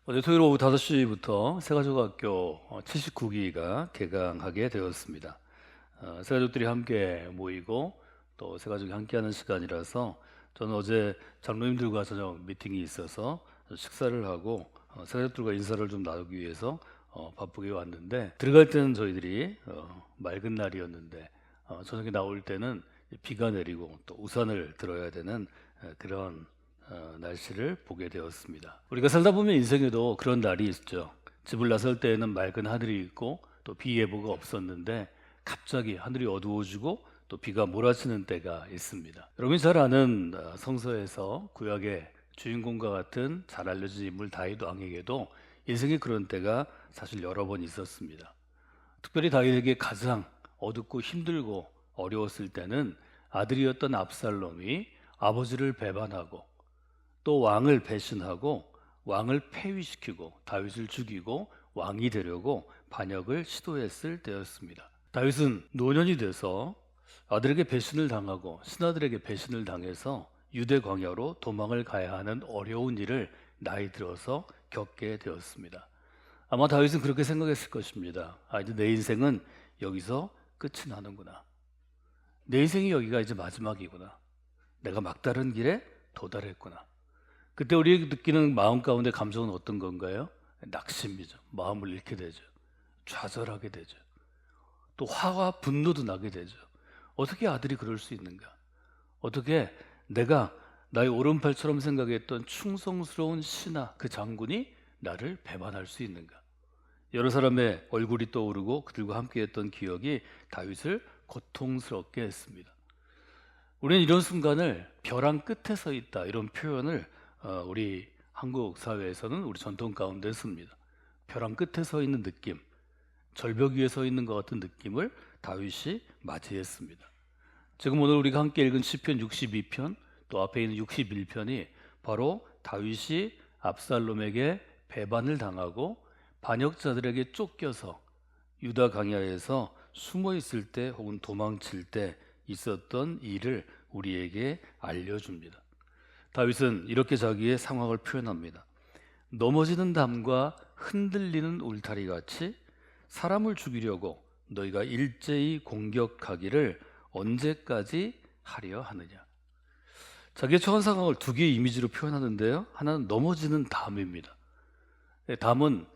어제 토요일 오후 5시부터 새가족학교 79기가 개강하게 되었습니다. 새가족들이 함께 모이고 또 새가족이 함께하는 시간이라서 저는 어제 장로님들과 저녁 미팅이 있어서 식사를 하고 새가족들과 인사를 좀 나누기 위해서 바쁘게 왔는데, 들어갈 때는 저희들이 맑은 날이었는데 저녁에 나올 때는 비가 내리고 또 우산을 들어야 되는 그런 날씨를 보게 되었습니다. 우리가 살다 보면 인생에도 그런 날이 있죠. 집을 나설 때에는 맑은 하늘이 있고 또 비 예보가 없었는데 갑자기 하늘이 어두워지고 또 비가 몰아치는 때가 있습니다. 여러분이 잘 아는 성서에서 구약의 주인공과 같은 잘 알려진 인물 다윗 왕에게도 인생에 그런 때가 사실 여러 번 있었습니다. 특별히 다윗에게 가장 어둡고 힘들고 어려웠을 때는 아들이었던 압살롬이 아버지를 배반하고 또 왕을 배신하고 왕을 폐위시키고 다윗을 죽이고 왕이 되려고 반역을 시도했을 때였습니다. 다윗은 노년이 돼서 아들에게 배신을 당하고 신하들에게 배신을 당해서 유대 광야로 도망을 가야 하는 어려운 일을 나이 들어서 겪게 되었습니다. 아마 다윗은 그렇게 생각했을 것입니다. 이제 내 인생은 여기서 끝이 나는구나. 내 인생이 여기가 이제 마지막이구나. 내가 막다른 길에 도달했구나. 그때 우리 느끼는 마음 가운데 감정은 어떤 건가요? 낙심이죠. 마음을 잃게 되죠. 좌절하게 되죠. 또 화와 분노도 나게 되죠. 어떻게 아들이 그럴 수 있는가? 어떻게 내가 나의 오른팔처럼 생각했던 충성스러운 신하 그 장군이 나를 배반할 수 있는가? 여러 사람의 얼굴이 떠오르고 그들과 함께했던 기억이 다윗을 고통스럽게 했습니다. 우리는 이런 순간을 벼랑 끝에 서 있다, 이런 표현을 우리 한국 사회에서는 우리 전통 가운데 씁니다. 벼랑 끝에 서 있는 느낌, 절벽 위에 서 있는 것 같은 느낌을 다윗이 맞이했습니다. 지금 오늘 우리가 함께 읽은 시편 62편, 또 앞에 있는 61편이 바로 다윗이 압살롬에게 배반을 당하고 반역자들에게 쫓겨서 유다 광야에서 숨어 있을 때 혹은 도망칠 때 있었던 일을 우리에게 알려줍니다. 다윗은 이렇게 자기의 상황을 표현합니다. 넘어지는 담과 흔들리는 울타리 같이 사람을 죽이려고 너희가 일제히 공격하기를 언제까지 하려 하느냐. 자기의 처한 상황을 두 개의 이미지로 표현하는데요. 하나는 넘어지는 담입니다. 담은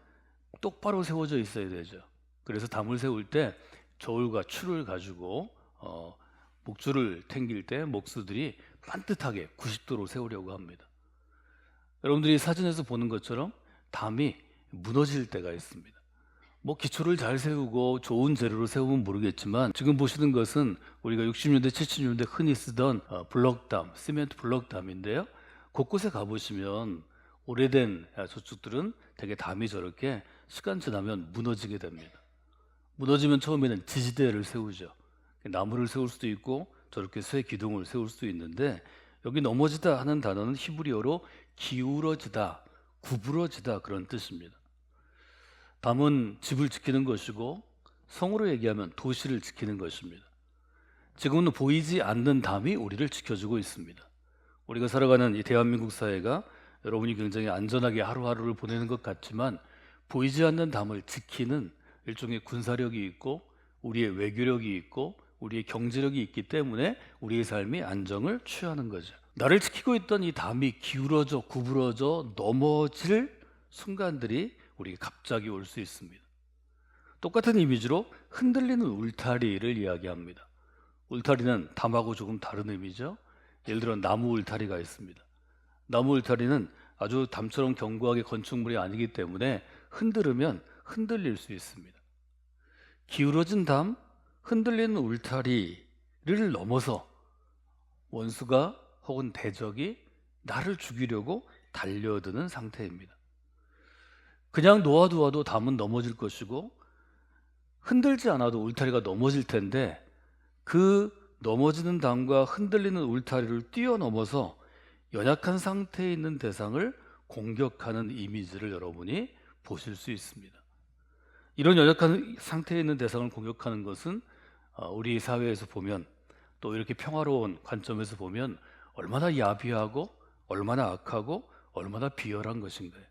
똑바로 세워져 있어야 되죠. 그래서 담을 세울 때 저울과 추를 가지고 목줄을 당길 때 목수들이 반듯하게 90도로 세우려고 합니다. 여러분들이 사진에서 보는 것처럼 담이 무너질 때가 있습니다. 기초를 잘 세우고 좋은 재료로 세우면 모르겠지만, 지금 보시는 것은 우리가 60년대, 70년대 흔히 쓰던 블럭담, 시멘트 블럭담인데요. 곳곳에 가보시면 오래된 저축들은 되게 담이 저렇게 시간 지나면 무너지게 됩니다. 무너지면 처음에는 지지대를 세우죠. 나무를 세울 수도 있고 저렇게 쇠 기둥을 세울 수도 있는데, 여기 넘어지다 하는 단어는 히브리어로 기울어지다, 구부러지다 그런 뜻입니다. 담은 집을 지키는 것이고 성으로 얘기하면 도시를 지키는 것입니다. 지금은 보이지 않는 담이 우리를 지켜주고 있습니다. 우리가 살아가는 이 대한민국 사회가 여러분이 굉장히 안전하게 하루하루를 보내는 것 같지만, 보이지 않는 담을 지키는 일종의 군사력이 있고 우리의 외교력이 있고 우리의 경제력이 있기 때문에 우리의 삶이 안정을 취하는 거죠. 나를 지키고 있던 이 담이 기울어져 구부러져 넘어질 순간들이 우리에게 갑자기 올 수 있습니다. 똑같은 이미지로 흔들리는 울타리를 이야기합니다. 울타리는 담하고 조금 다른 의미죠. 예를 들어 나무 울타리가 있습니다. 나무 울타리는 아주 담처럼 견고하게 건축물이 아니기 때문에 흔들으면 흔들릴 수 있습니다. 기울어진 담, 흔들리는 울타리를 넘어서 원수가 혹은 대적이 나를 죽이려고 달려드는 상태입니다. 그냥 놓아두어도 담은 넘어질 것이고 흔들지 않아도 울타리가 넘어질 텐데, 그 넘어지는 담과 흔들리는 울타리를 뛰어넘어서 연약한 상태에 있는 대상을 공격하는 이미지를 여러분이 보실 수 있습니다. 이런 연약한 상태에 있는 대상을 공격하는 것은 우리 사회에서 보면, 또 이렇게 평화로운 관점에서 보면 얼마나 야비하고 얼마나 악하고 얼마나 비열한 것인가요?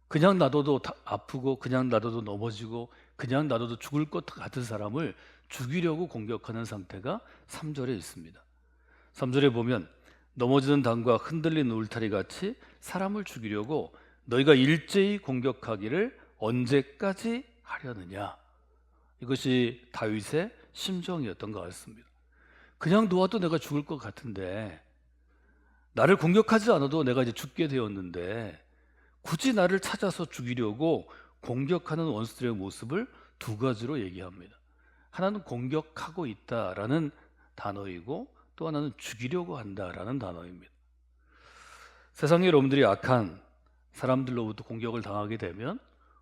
그냥 놔둬도 아프고 그냥 놔둬도 넘어지고 그냥 놔둬도 죽을 것 같은 사람을 죽이려고 공격하는 상태가 3절에 있습니다. 3절에 보면 넘어지는 담과 흔들리는 울타리 같이 사람을 죽이려고 너희가 일제히 공격하기를 언제까지 하려느냐. 이것이 다윗의 심정이었던 것 같습니다. 그냥 놓아도 내가 죽을 것 같은데, 나를 공격하지 않아도 내가 이제 죽게 되었는데 굳이 나를 찾아서 죽이려고 공격하는 원수들의 모습을 두 가지로 얘기합니다. 하나는 공격하고 있다라는 단어이고 또 하나는 죽이려고 한다라는 단어입니다. 세상에 여러분들이 악한 사람들로부터 공격을 당하게 되면,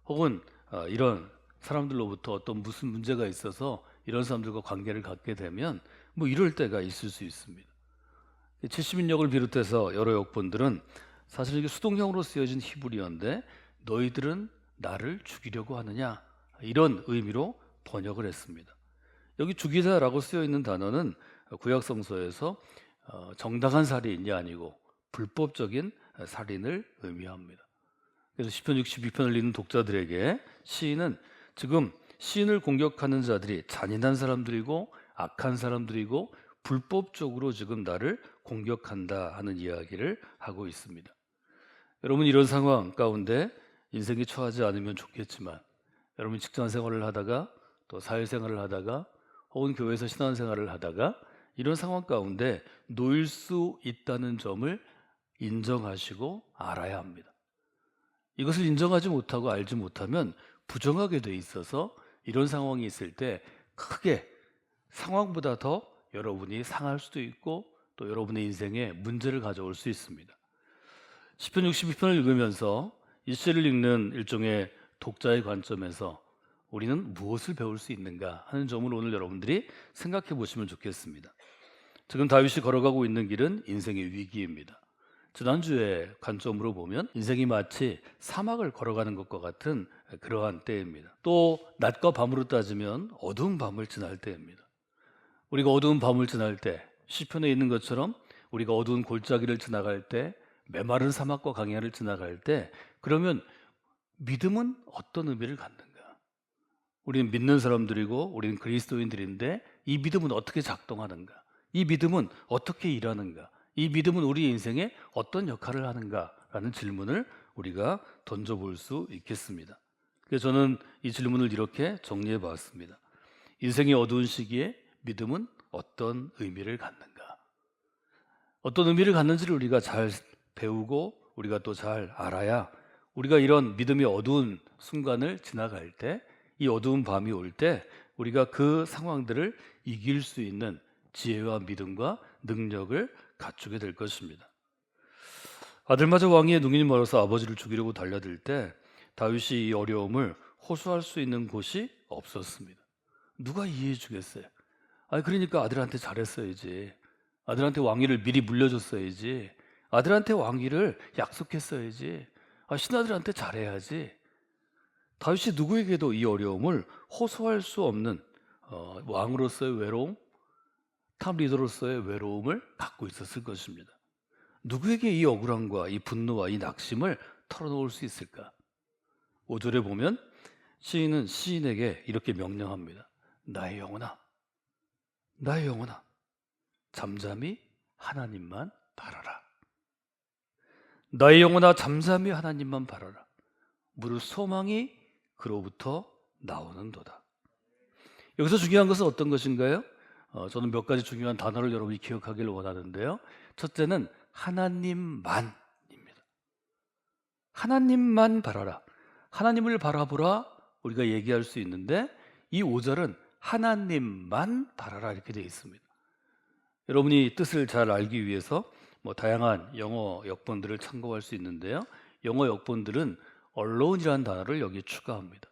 혹은 이런 사람들로부터 어떤 무슨 문제가 있어서 이런 사람들과 관계를 갖게 되면 뭐 이럴 때가 있을 수 있습니다. 70인역을 비롯해서 여러 역본들은 사실 이게 수동형으로 쓰여진 히브리어인데 너희들은 나를 죽이려고 하느냐, 이런 의미로 번역을 했습니다. 여기 죽이다라고 쓰여 있는 단어는 구약 성서에서 정당한 살인이 아니고 불법적인 살인을 의미합니다. 그래서 시편 62편을 읽는 독자들에게 시인은 지금 시인을 공격하는 자들이 잔인한 사람들이고 악한 사람들이고 불법적으로 지금 나를 공격한다 하는 이야기를 하고 있습니다. 여러분, 이런 상황 가운데 인생이 처하지 않으면 좋겠지만, 여러분 직장 생활을 하다가 또 사회생활을 하다가 혹은 교회에서 신앙생활을 하다가 이런 상황 가운데 놓일 수 있다는 점을 인정하시고 알아야 합니다. 이것을 인정하지 못하고 알지 못하면 부정하게 돼 있어서 이런 상황이 있을 때 크게 상황보다 더 여러분이 상할 수도 있고 또 여러분의 인생에 문제를 가져올 수 있습니다. 시편 62편을 읽으면서 이 시를 읽는 일종의 독자의 관점에서 우리는 무엇을 배울 수 있는가 하는 점을 오늘 여러분들이 생각해 보시면 좋겠습니다. 지금 다윗이 걸어가고 있는 길은 인생의 위기입니다. 지난주에 관점으로 보면 인생이 마치 사막을 걸어가는 것과 같은 그러한 때입니다. 또 낮과 밤으로 따지면 어두운 밤을 지날 때입니다. 우리가 어두운 밤을 지날 때, 시편에 있는 것처럼 우리가 어두운 골짜기를 지나갈 때, 메마른 사막과 광야를 지나갈 때, 그러면 믿음은 어떤 의미를 갖는가? 우리는 믿는 사람들이고 우리는 그리스도인들인데 이 믿음은 어떻게 작동하는가? 이 믿음은 어떻게 일하는가? 이 믿음은 우리 인생에 어떤 역할을 하는가라는 질문을 우리가 던져볼 수 있겠습니다. 그래서 저는 이 질문을 이렇게 정리해 봤습니다. 인생의 어두운 시기에 믿음은 어떤 의미를 갖는가? 어떤 의미를 갖는지를 우리가 잘 배우고 우리가 또 잘 알아야 우리가 이런 믿음의 어두운 순간을 지나갈 때, 이 어두운 밤이 올 때 우리가 그 상황들을 이길 수 있는 지혜와 믿음과 능력을 갖추게 될 것입니다. 아들마저 왕위에 눈이 멀어서 아버지를 죽이려고 달려들 때 다윗이 이 어려움을 호소할 수 있는 곳이 없었습니다. 누가 이해해 주겠어요? 그러니까 아들한테 잘했어야지. 아들한테 왕위를 미리 물려줬어야지. 아들한테 왕위를 약속했어야지. 신하들한테 잘해야지. 다윗이 누구에게도 이 어려움을 호소할 수 없는 왕으로서의 외로움, 탑 리더로서의 외로움을 갖고 있었을 것입니다. 누구에게 이 억울함과 이 분노와 이 낙심을 털어놓을 수 있을까? 5절에 보면 시인은 시인에게 이렇게 명령합니다. 나의 영혼아, 나의 영혼아, 잠잠히 하나님만 바라라. 나의 영혼아, 잠잠히 하나님만 바라라. 무릇 소망이 그로부터 나오는도다. 여기서 중요한 것은 어떤 것인가요? 저는 몇 가지 중요한 단어를 여러분이 기억하기를 원하는데요. 첫째는 하나님만입니다. 하나님만 바라라. 하나님을 바라보라 우리가 얘기할 수 있는데 이 5절은 하나님만 바라라 이렇게 되어 있습니다. 여러분이 뜻을 잘 알기 위해서 다양한 영어 역본들을 참고할 수 있는데요. 영어 역본들은 alone이라는 단어를 여기에 추가합니다.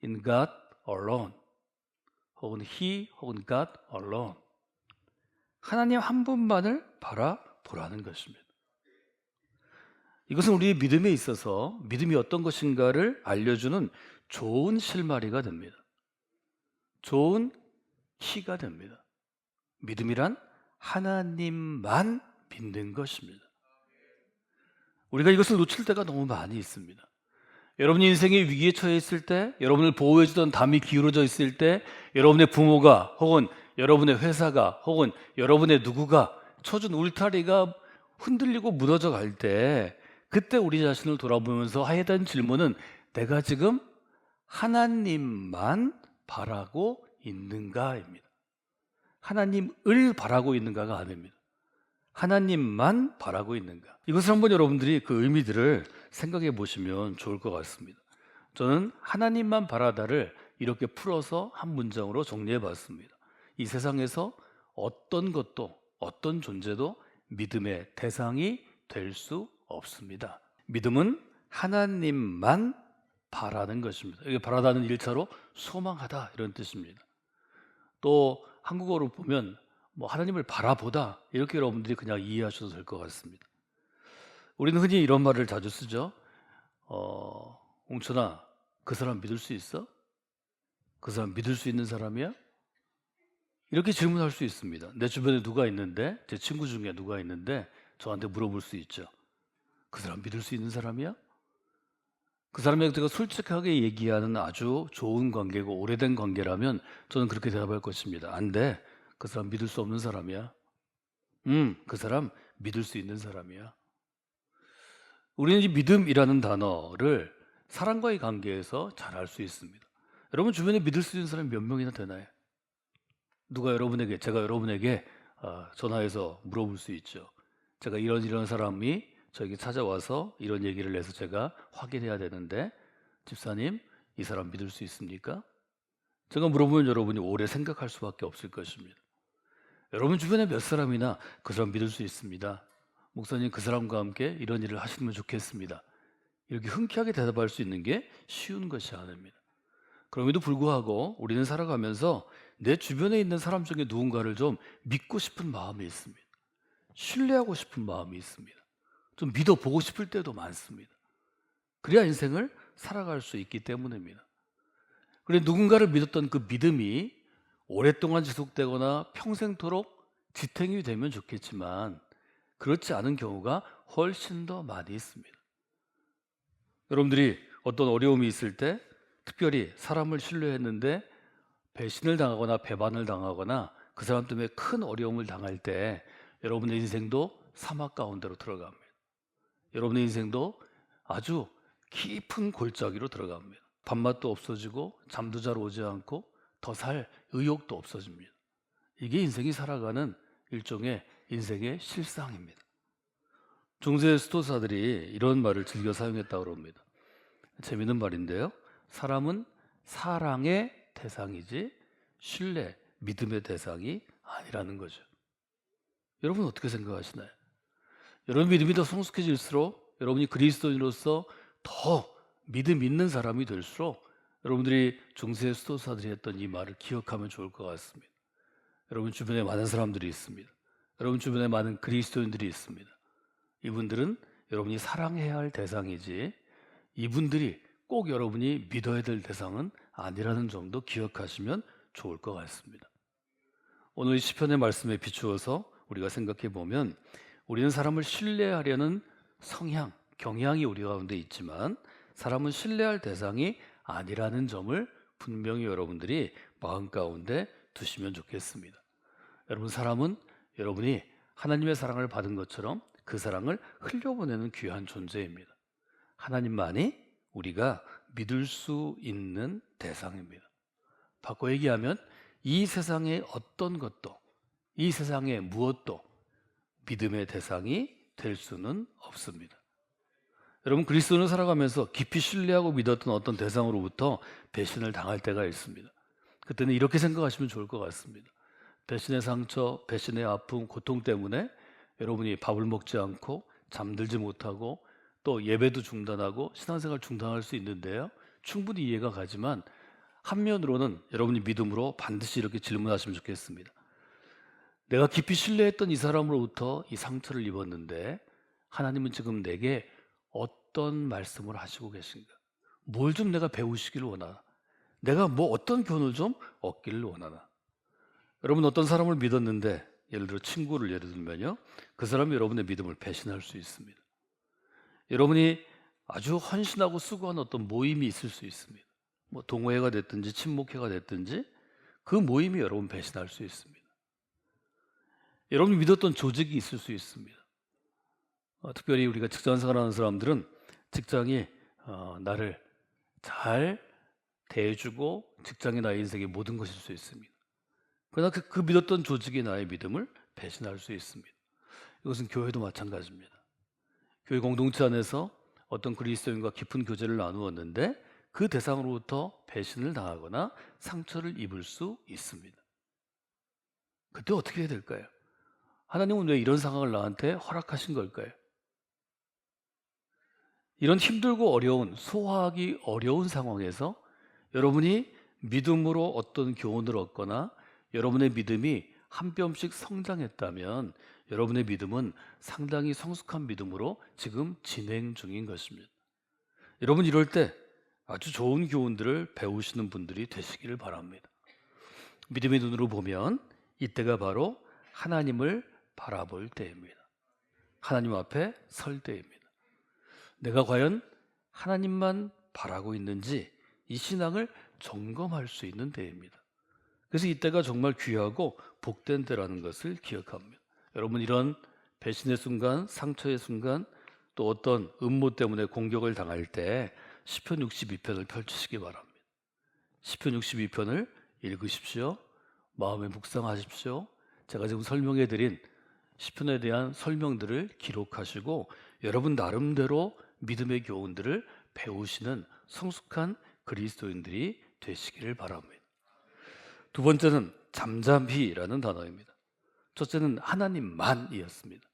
In God alone, 혹은 He, 혹은 God alone. 하나님 한 분만을 바라보라는 것입니다. 이것은 우리의 믿음에 있어서 믿음이 어떤 것인가를 알려주는 좋은 실마리가 됩니다. 좋은 키가 됩니다. 믿음이란 하나님만 믿는 것입니다. 우리가 이것을 놓칠 때가 너무 많이 있습니다. 여러분이 인생의 위기에 처해 있을 때, 여러분을 보호해주던 담이 기울어져 있을 때, 여러분의 부모가 혹은 여러분의 회사가 혹은 여러분의 누구가 쳐준 울타리가 흔들리고 무너져 갈 때, 그때 우리 자신을 돌아보면서 해야 되는 질문은 내가 지금 하나님만 바라고 있는가입니다. 하나님을 바라고 있는가가 아닙니다. 하나님만 바라고 있는가. 이것을 한번 여러분들이 그 의미들을 생각해 보시면 좋을 것 같습니다. 저는 하나님만 바라다를 이렇게 풀어서 한 문장으로 정리해 봤습니다. 이 세상에서 어떤 것도 어떤 존재도 믿음의 대상이 될 수 없습니다. 믿음은 하나님만 바라는 것입니다. 이게 바라다는 일차로 소망하다 이런 뜻입니다. 또 한국어로 보면 뭐 하나님을 바라보다 이렇게 여러분들이 그냥 이해하셔도 될 것 같습니다. 우리는 흔히 이런 말을 자주 쓰죠. 웅천아, 그 사람 믿을 수 있어? 그 사람 믿을 수 있는 사람이야? 이렇게 질문할 수 있습니다. 내 주변에 누가 있는데, 제 친구 중에 누가 있는데 저한테 물어볼 수 있죠. 그 사람 믿을 수 있는 사람이야? 그 사람에게 제가 솔직하게 얘기하는 아주 좋은 관계고 오래된 관계라면 저는 그렇게 대답할 것입니다. 안 돼. 그 사람 믿을 수 없는 사람이야. 그 사람 믿을 수 있는 사람이야. 우리는 이 믿음이라는 단어를 사람과의 관계에서 잘 알 수 있습니다. 여러분 주변에 믿을 수 있는 사람이 몇 명이나 되나요? 제가 여러분에게 전화해서 물어볼 수 있죠. 제가 이런 사람이 저에게 찾아와서 이런 얘기를 해서 제가 확인해야 되는데, 집사님, 이 사람 믿을 수 있습니까? 제가 물어보면 여러분이 오래 생각할 수밖에 없을 것입니다. 여러분 주변에 몇 사람이나 그 사람 믿을 수 있습니다. 목사님, 그 사람과 함께 이런 일을 하시면 좋겠습니다. 이렇게 흔쾌하게 대답할 수 있는 게 쉬운 것이 아닙니다. 그럼에도 불구하고 우리는 살아가면서 내 주변에 있는 사람 중에 누군가를 좀 믿고 싶은 마음이 있습니다. 신뢰하고 싶은 마음이 있습니다. 좀 믿어보고 싶을 때도 많습니다. 그래야 인생을 살아갈 수 있기 때문입니다. 그런데 누군가를 믿었던 그 믿음이 오랫동안 지속되거나 평생토록 지탱이 되면 좋겠지만 그렇지 않은 경우가 훨씬 더 많이 있습니다. 여러분들이 어떤 어려움이 있을 때, 특별히 사람을 신뢰했는데 배신을 당하거나 배반을 당하거나 그 사람 때문에 큰 어려움을 당할 때 여러분의 인생도 사막 가운데로 들어갑니다. 여러분의 인생도 아주 깊은 골짜기로 들어갑니다. 밥맛도 없어지고 잠도 잘 오지 않고 더 살 의욕도 없어집니다. 이게 인생이 살아가는 일종의 인생의 실상입니다. 중세 수도사들이 이런 말을 즐겨 사용했다고 합니다. 재미있는 말인데요. 사람은 사랑의 대상이지 신뢰, 믿음의 대상이 아니라는 거죠. 여러분 어떻게 생각하시나요? 여러분 믿음이 더 성숙해질수록, 여러분이 그리스도인으로서 더 믿음 있는 사람이 될수록 여러분들이 중세 수도사들이 했던 이 말을 기억하면 좋을 것 같습니다. 여러분 주변에 많은 사람들이 있습니다. 여러분 주변에 많은 그리스도인들이 있습니다. 이분들은 여러분이 사랑해야 할 대상이지 이분들이 꼭 여러분이 믿어야 될 대상은 아니라는 점도 기억하시면 좋을 것 같습니다. 오늘 이 시편의 말씀에 비추어서 우리가 생각해 보면 우리는 사람을 신뢰하려는 성향, 경향이 우리 가운데 있지만 사람은 신뢰할 대상이 아니라는 점을 분명히 여러분들이 마음 가운데 두시면 좋겠습니다. 여러분, 사람은 여러분이 하나님의 사랑을 받은 것처럼 그 사랑을 흘려보내는 귀한 존재입니다. 하나님만이 우리가 믿을 수 있는 대상입니다. 바꿔 얘기하면 이 세상의 어떤 것도, 이 세상의 무엇도 믿음의 대상이 될 수는 없습니다. 여러분, 그리스도인을 살아가면서 깊이 신뢰하고 믿었던 어떤 대상으로부터 배신을 당할 때가 있습니다. 그때는 이렇게 생각하시면 좋을 것 같습니다. 배신의 상처, 배신의 아픔, 고통 때문에 여러분이 밥을 먹지 않고 잠들지 못하고 또 예배도 중단하고 신앙생활 중단할 수 있는데요. 충분히 이해가 가지만 한면으로는 여러분이 믿음으로 반드시 이렇게 질문하시면 좋겠습니다. 내가 깊이 신뢰했던 이 사람으로부터 이 상처를 입었는데 하나님은 지금 내게 어떤 말씀을 하시고 계신가? 뭘 좀 내가 배우시기를 원하나? 내가 뭐 어떤 교훈을 좀 얻기를 원하나? 여러분 어떤 사람을 믿었는데 예를 들어 친구를 예를 들면요. 그 사람이 여러분의 믿음을 배신할 수 있습니다. 여러분이 아주 헌신하고 수고하는 어떤 모임이 있을 수 있습니다. 뭐 동호회가 됐든지 친목회가 됐든지 그 모임이 여러분 배신할 수 있습니다. 여러분이 믿었던 조직이 있을 수 있습니다. 특별히 우리가 직장 생활하는 사람들은 직장이 나를 잘 대해주고 직장이 나의 인생의 모든 것일 수 있습니다. 그러나 그 믿었던 조직이 나의 믿음을 배신할 수 있습니다. 이것은 교회도 마찬가지입니다. 교회 공동체 안에서 어떤 그리스도인과 깊은 교제를 나누었는데 그 대상으로부터 배신을 당하거나 상처를 입을 수 있습니다. 그때 어떻게 해야 될까요? 하나님은 왜 이런 상황을 나한테 허락하신 걸까요? 이런 힘들고 어려운, 소화하기 어려운 상황에서 여러분이 믿음으로 어떤 교훈을 얻거나 여러분의 믿음이 한 뼘씩 성장했다면 여러분의 믿음은 상당히 성숙한 믿음으로 지금 진행 중인 것입니다. 여러분 이럴 때 아주 좋은 교훈들을 배우시는 분들이 되시기를 바랍니다. 믿음의 눈으로 보면 이때가 바로 하나님을 바라볼 때입니다. 하나님 앞에 설 때입니다. 내가 과연 하나님만 바라고 있는지 이 신앙을 점검할 수 있는 때입니다. 그래서 이때가 정말 귀하고 복된 때라는 것을 기억합니다. 여러분 이런 배신의 순간, 상처의 순간, 또 어떤 음모 때문에 공격을 당할 때 시편 62편을 펼치시기 바랍니다. 시편 62편을 읽으십시오. 마음에 묵상하십시오. 제가 지금 설명해 드린 시편에 대한 설명들을 기록하시고 여러분 나름대로 믿음의 교훈들을 배우시는 성숙한 그리스도인들이 되시기를 바랍니다. 두 번째는 잠잠히라는 단어입니다. 첫째는 하나님만이었습니다.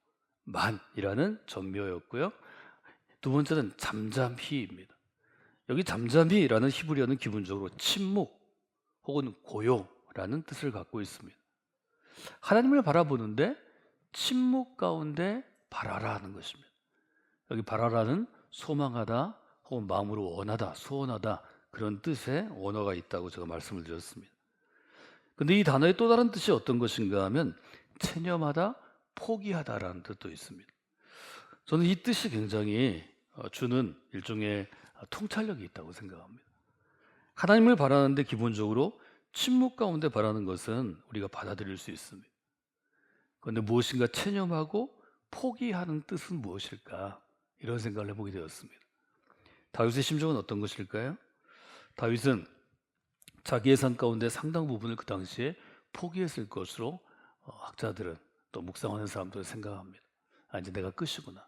만이라는 전묘였고요. 두 번째는 잠잠히입니다. 여기 잠잠히라는 히브리어는 기본적으로 침묵 혹은 고요라는 뜻을 갖고 있습니다. 하나님을 바라보는데 침묵 가운데 바라라 하는 것입니다. 여기 바라라는 소망하다 혹은 마음으로 원하다, 소원하다 그런 뜻의 원어가 있다고 제가 말씀을 드렸습니다. 근데 이 단어의 또 다른 뜻이 어떤 것인가 하면 체념하다, 포기하다라는 뜻도 있습니다. 저는 이 뜻이 굉장히 주는 일종의 통찰력이 있다고 생각합니다. 하나님을 바라는데 기본적으로 침묵 가운데 바라는 것은 우리가 받아들일 수 있습니다. 그런데 무엇인가 체념하고 포기하는 뜻은 무엇일까? 이런 생각을 해보게 되었습니다. 다윗의 심정은 어떤 것일까요? 다윗은 자기의 삶 가운데 상당 부분을 그 당시에 포기했을 것으로 학자들은 또 묵상하는 사람들은 생각합니다. 이제 내가 끝이구나.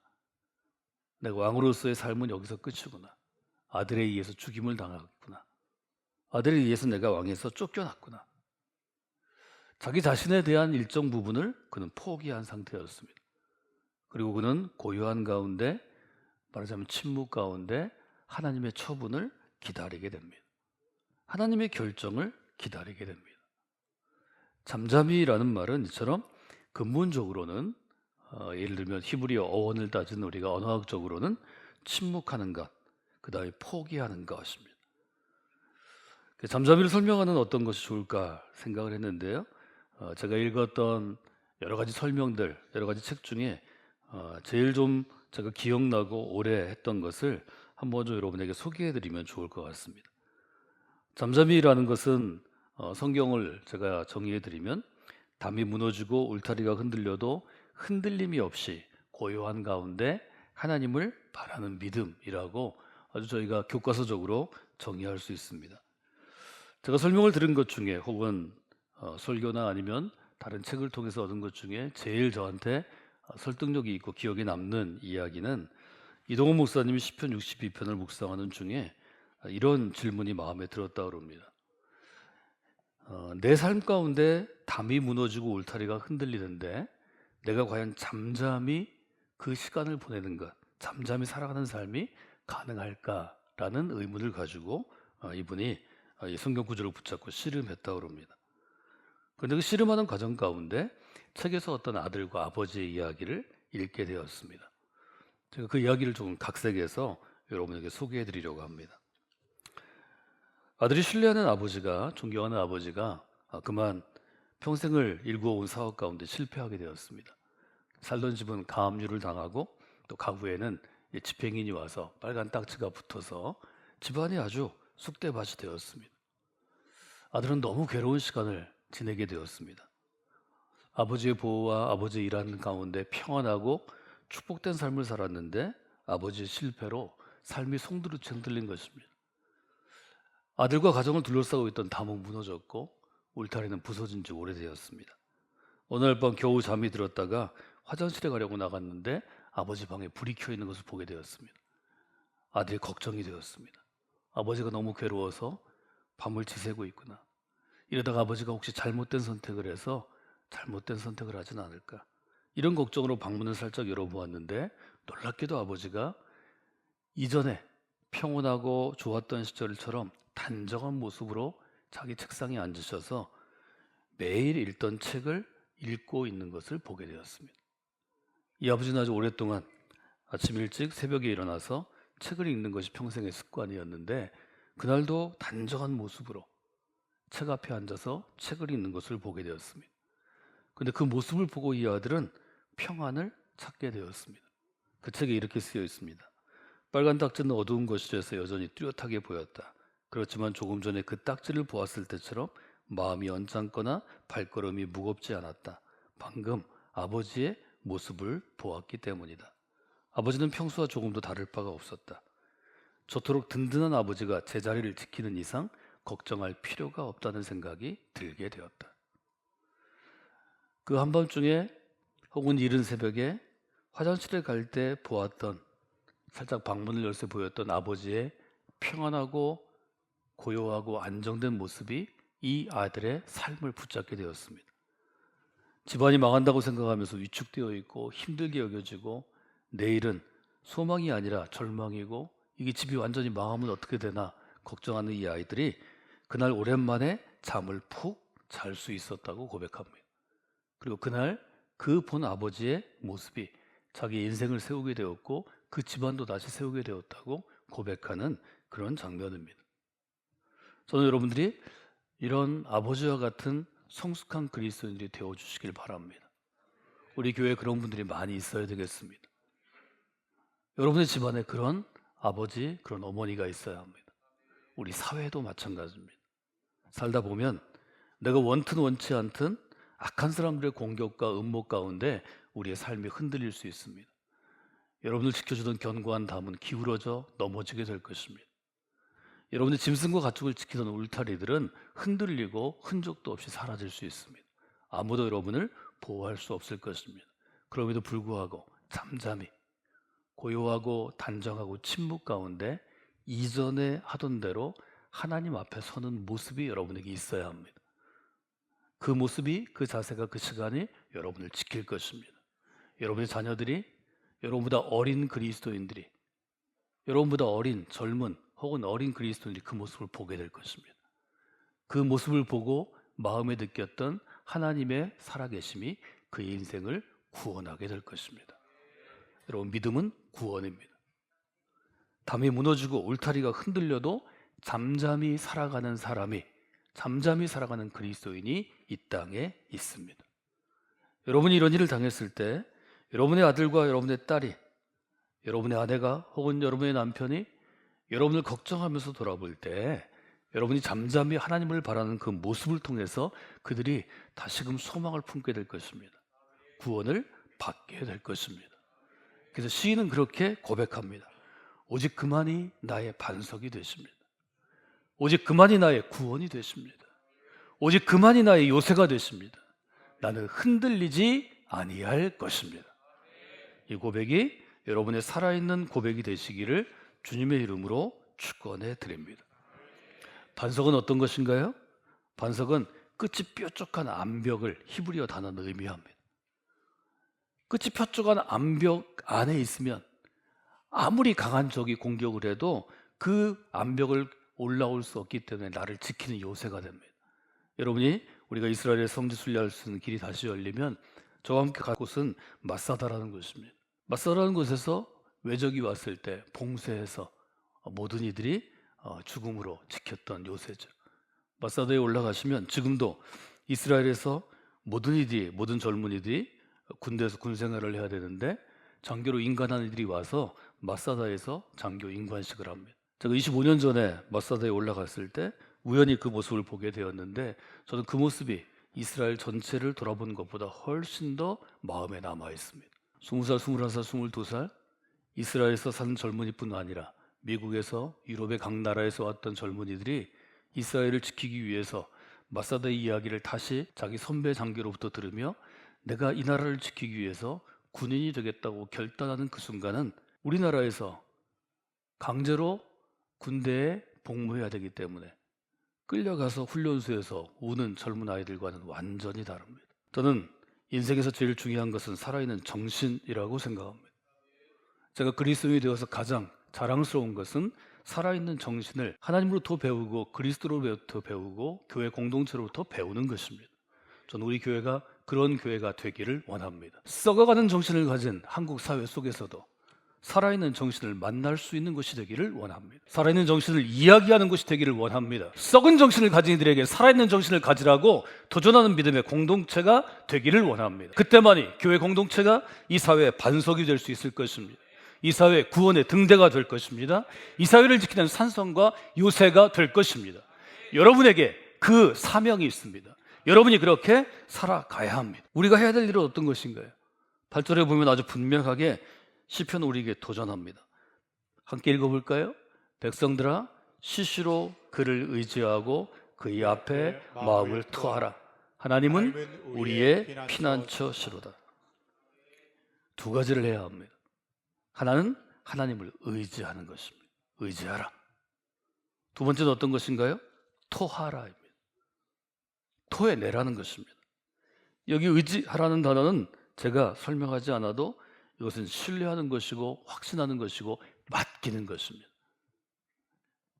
내가 왕으로서의 삶은 여기서 끝이구나. 아들에 의해서 죽임을 당하겠구나. 아들에 의해서 내가 왕에서 쫓겨났구나. 자기 자신에 대한 일정 부분을 그는 포기한 상태였습니다. 그리고 그는 고요한 가운데, 말하자면 침묵 가운데 하나님의 처분을 기다리게 됩니다. 하나님의 결정을 기다리게 됩니다. 잠잠히라는 말은 이처럼 근본적으로는 예를 들면 히브리어 어원을 따지는 우리가 언어학적으로는 침묵하는 것, 그 다음에 포기하는 것입니다. 잠잠히를 설명하는 어떤 것이 좋을까 생각을 했는데요. 제가 읽었던 여러 가지 설명들, 여러 가지 책 중에 제일 좀 제가 기억나고 오래 했던 것을 한번 좀 여러분에게 소개해드리면 좋을 것 같습니다. 잠잠히라는 것은 성경을 제가 정의해드리면 담이 무너지고 울타리가 흔들려도 흔들림이 없이 고요한 가운데 하나님을 바라는 믿음이라고 아주 저희가 교과서적으로 정의할 수 있습니다. 제가 설명을 들은 것 중에 혹은 설교나 아니면 다른 책을 통해서 얻은 것 중에 제일 저한테 설득력이 있고 기억에 남는 이야기는 이동훈 목사님이 시편 62편을 묵상하는 중에 이런 질문이 마음에 들었다고 합니다. 내 삶 가운데 담이 무너지고 울타리가 흔들리는데 내가 과연 잠잠히 그 시간을 보내는 것, 잠잠히 살아가는 삶이 가능할까라는 의문을 가지고 이분이 이 성경 구절을 붙잡고 씨름했다고 합니다. 그런데 그 씨름하는 과정 가운데 책에서 어떤 아들과 아버지의 이야기를 읽게 되었습니다. 제가 그 이야기를 조금 각색해서 여러분에게 소개해 드리려고 합니다. 아들이 신뢰하는 아버지가, 존경하는 아버지가 그만 평생을 일구어온 사업 가운데 실패하게 되었습니다. 살던 집은 가압류를 당하고 또 가후에는 집행인이 와서 빨간 딱지가 붙어서 집안이 아주 쑥대밭이 되었습니다. 아들은 너무 괴로운 시간을 지내게 되었습니다. 아버지의 보호와 아버지의 일하는 가운데 평안하고 축복된 삶을 살았는데 아버지의 실패로 삶이 송두리째 흔들린 것입니다. 아들과 가정을 둘러싸고 있던 담은 무너졌고 울타리는 부서진 지 오래되었습니다. 어느 날 밤 겨우 잠이 들었다가 화장실에 가려고 나갔는데 아버지 방에 불이 켜 있는 것을 보게 되었습니다. 아들이 걱정이 되었습니다. 아버지가 너무 괴로워서 밤을 지새고 있구나. 이러다가 아버지가 혹시 잘못된 선택을 해서 잘못된 선택을 하진 않을까. 이런 걱정으로 방문을 살짝 열어보았는데 놀랍게도 아버지가 이전에 평온하고 좋았던 시절처럼 단정한 모습으로 자기 책상에 앉으셔서 매일 읽던 책을 읽고 있는 것을 보게 되었습니다. 이 아버지는 아주 오랫동안 아침 일찍 새벽에 일어나서 책을 읽는 것이 평생의 습관이었는데 그날도 단정한 모습으로 책 앞에 앉아서 책을 읽는 것을 보게 되었습니다. 그런데 그 모습을 보고 이 아들은 평안을 찾게 되었습니다. 그 책에 이렇게 쓰여 있습니다. 빨간 딱지는 어두운 거실에서 여전히 뚜렷하게 보였다. 그렇지만 조금 전에 그 딱지를 보았을 때처럼 마음이 언짢거나 발걸음이 무겁지 않았다. 방금 아버지의 모습을 보았기 때문이다. 아버지는 평소와 조금도 다를 바가 없었다. 저토록 든든한 아버지가 제자리를 지키는 이상 걱정할 필요가 없다는 생각이 들게 되었다. 그 한밤중에 혹은 이른 새벽에 화장실에 갈 때 보았던 살짝 방문을 열쇠 보였던 아버지의 평안하고 고요하고 안정된 모습이 이 아들의 삶을 붙잡게 되었습니다. 집안이 망한다고 생각하면서 위축되어 있고 힘들게 여겨지고 내일은 소망이 아니라 절망이고 이게 집이 완전히 망하면 어떻게 되나 걱정하는 이 아이들이 그날 오랜만에 잠을 푹 잘 수 있었다고 고백합니다. 그리고 그날 그 본 아버지의 모습이 자기 인생을 세우게 되었고 그 집안도 다시 세우게 되었다고 고백하는 그런 장면입니다. 저는 여러분들이 이런 아버지와 같은 성숙한 그리스도인들이 되어주시길 바랍니다. 우리 교회에 그런 분들이 많이 있어야 되겠습니다. 여러분의 집안에 그런 아버지, 그런 어머니가 있어야 합니다. 우리 사회도 마찬가지입니다. 살다 보면 내가 원튼 원치 않든 악한 사람들의 공격과 음모 가운데 우리의 삶이 흔들릴 수 있습니다. 여러분을 지켜주던 견고한 담은 기울어져 넘어지게 될 것입니다. 여러분의 짐승과 가축을 지키던 울타리들은 흔들리고 흔적도 없이 사라질 수 있습니다. 아무도 여러분을 보호할 수 없을 것입니다. 그럼에도 불구하고 잠잠히 고요하고 단정하고 침묵 가운데 이전에 하던 대로 하나님 앞에 서는 모습이 여러분에게 있어야 합니다. 그 모습이, 그 자세가, 그 시간이 여러분을 지킬 것입니다. 여러분의 자녀들이, 여러분보다 어린 그리스도인들이, 여러분보다 어린 젊은 혹은 어린 그리스도인들이 그 모습을 보게 될 것입니다. 그 모습을 보고 마음에 느꼈던 하나님의 살아계심이 그의 인생을 구원하게 될 것입니다. 여러분, 믿음은 구원입니다. 담이 무너지고 울타리가 흔들려도 잠잠히 살아가는 사람이, 잠잠히 살아가는 그리스도인이 이 땅에 있습니다. 여러분이 이런 일을 당했을 때 여러분의 아들과 여러분의 딸이, 여러분의 아내가 혹은 여러분의 남편이 여러분을 걱정하면서 돌아볼 때 여러분이 잠잠히 하나님을 바라는 그 모습을 통해서 그들이 다시금 소망을 품게 될 것입니다. 구원을 받게 될 것입니다. 그래서 시인은 그렇게 고백합니다. 오직 그만이 나의 반석이 되십니다. 오직 그만이 나의 구원이 되십니다. 오직 그만이 나의 요새가 되십니다. 나는 흔들리지 아니할 것입니다. 이 고백이 여러분의 살아있는 고백이 되시기를 주님의 이름으로 축원해 드립니다. 반석은 어떤 것인가요? 반석은 끝이 뾰족한 암벽을 히브리어 단어로 의미합니다. 끝이 뾰족한 암벽 안에 있으면 아무리 강한 적이 공격을 해도 그 암벽을 올라올 수 없기 때문에 나를 지키는 요새가 됩니다. 여러분이 우리가 이스라엘의 성지 순례할 수 있는 길이 다시 열리면 저와 함께 갈 곳은 마사다라는 곳입니다. 마사다라는 곳에서 외적이 왔을 때 봉쇄해서 모든 이들이 죽음으로 지켰던 요새죠. 마사다에 올라가시면 지금도 이스라엘에서 모든 젊은이들이 군대에서 군 생활을 해야 되는데 장교로 인간한 이들이 와서 마사다에서 장교 임관식을 합니다. 제가 25년 전에 마사다에 올라갔을 때 우연히 그 모습을 보게 되었는데 저는 그 모습이 이스라엘 전체를 돌아본 것보다 훨씬 더 마음에 남아 있습니다. 20살, 21살, 22살 이스라엘에서 사는 젊은이뿐 아니라 미국에서 유럽의 각 나라에서 왔던 젊은이들이 이스라엘을 지키기 위해서 마사다의 이야기를 다시 자기 선배 장교로부터 들으며 내가 이 나라를 지키기 위해서 군인이 되겠다고 결단하는 그 순간은 우리나라에서 강제로 군대에 복무해야 되기 때문에 끌려가서 훈련소에서 우는 젊은 아이들과는 완전히 다릅니다. 저는 인생에서 제일 중요한 것은 살아있는 정신이라고 생각합니다. 제가 그리스도인이 되어서 가장 자랑스러운 것은 살아있는 정신을 하나님으로부터 배우고 그리스도로부터 배우고 교회 공동체로부터 배우는 것입니다. 저는 우리 교회가 그런 교회가 되기를 원합니다. 썩어가는 정신을 가진 한국 사회 속에서도 살아있는 정신을 만날 수 있는 것이 되기를 원합니다. 살아있는 정신을 이야기하는 것이 되기를 원합니다. 썩은 정신을 가진 이들에게 살아있는 정신을 가지라고 도전하는 믿음의 공동체가 되기를 원합니다. 그때만이 교회 공동체가 이 사회의 반석이 될 수 있을 것입니다. 이 사회의 구원의 등대가 될 것입니다. 이 사회를 지키는 산성과 요새가 될 것입니다. 여러분에게 그 사명이 있습니다. 여러분이 그렇게 살아가야 합니다. 우리가 해야 될 일은 어떤 것인가요? 8절에 보면 아주 분명하게 시편 우리에게 도전합니다. 함께 읽어볼까요? 백성들아 시시로 그를 의지하고 그의 앞에 마음을 토하라. 하나님은 우리의 피난처시로다. 두 가지를 해야 합니다. 하나는 하나님을 의지하는 것입니다. 의지하라. 두 번째는 어떤 것인가요? 토하라입니다. 토해내라는 것입니다. 여기 의지하라는 단어는 제가 설명하지 않아도 이것은 신뢰하는 것이고 확신하는 것이고 맡기는 것입니다.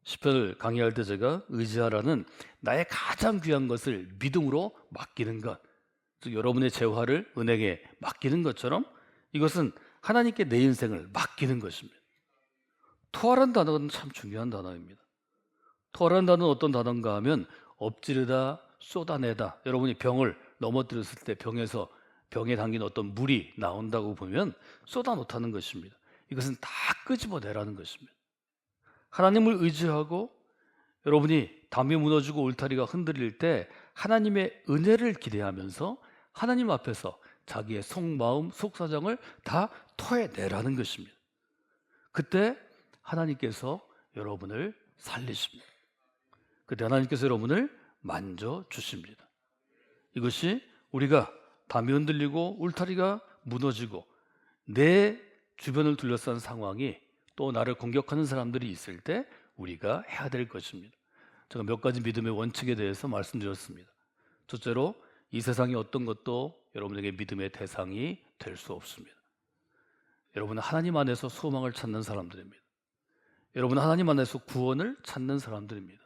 시편을 강의할 때 제가 의지하라는 나의 가장 귀한 것을 믿음으로 맡기는 것, 즉 여러분의 재화를 은행에 맡기는 것처럼 이것은 하나님께 내 인생을 맡기는 것입니다. 토하라는 단어는 참 중요한 단어입니다. 토하라는 단어는 어떤 단어인가 하면 엎지르다, 쏟아내다. 여러분이 병을 넘어뜨렸을 때 병에 담긴 어떤 물이 나온다고 보면 쏟아놓다는 것입니다. 이것은 다 끄집어내라는 것입니다. 하나님을 의지하고 여러분이 담이 무너지고 울타리가 흔들릴 때 하나님의 은혜를 기대하면서 하나님 앞에서 자기의 속마음, 속사정을 다 토해내라는 것입니다. 그때 하나님께서 여러분을 살리십니다. 그때 하나님께서 여러분을 만져주십니다. 이것이 우리가 담이 흔들리고 울타리가 무너지고 내 주변을 둘러싼 상황이 또 나를 공격하는 사람들이 있을 때 우리가 해야 될 것입니다. 제가 몇 가지 믿음의 원칙에 대해서 말씀드렸습니다. 첫째로 이 세상의 어떤 것도 여러분에게 믿음의 대상이 될 수 없습니다. 여러분은 하나님 안에서 소망을 찾는 사람들입니다. 여러분은 하나님 안에서 구원을 찾는 사람들입니다.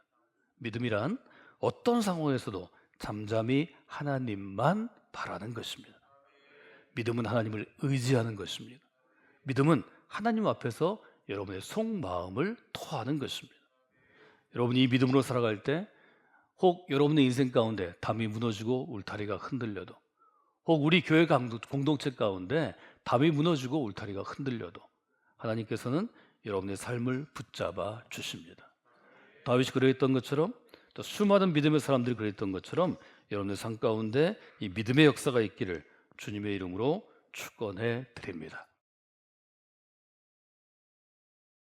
믿음이란 어떤 상황에서도 잠잠히 하나님만 바라는 것입니다. 믿음은 하나님을 의지하는 것입니다. 믿음은 하나님 앞에서 여러분의 속마음을 토하는 것입니다. 여러분이 이 믿음으로 살아갈 때 혹 여러분의 인생 가운데 담이 무너지고 울타리가 흔들려도 혹 우리 교회 공동체 가운데 담이 무너지고 울타리가 흔들려도 하나님께서는 여러분의 삶을 붙잡아 주십니다. 다윗이 그랬던 것처럼 또 수많은 믿음의 사람들이 그랬던 것처럼 여러분의 삶 가운데 이 믿음의 역사가 있기를 주님의 이름으로 축원해 드립니다.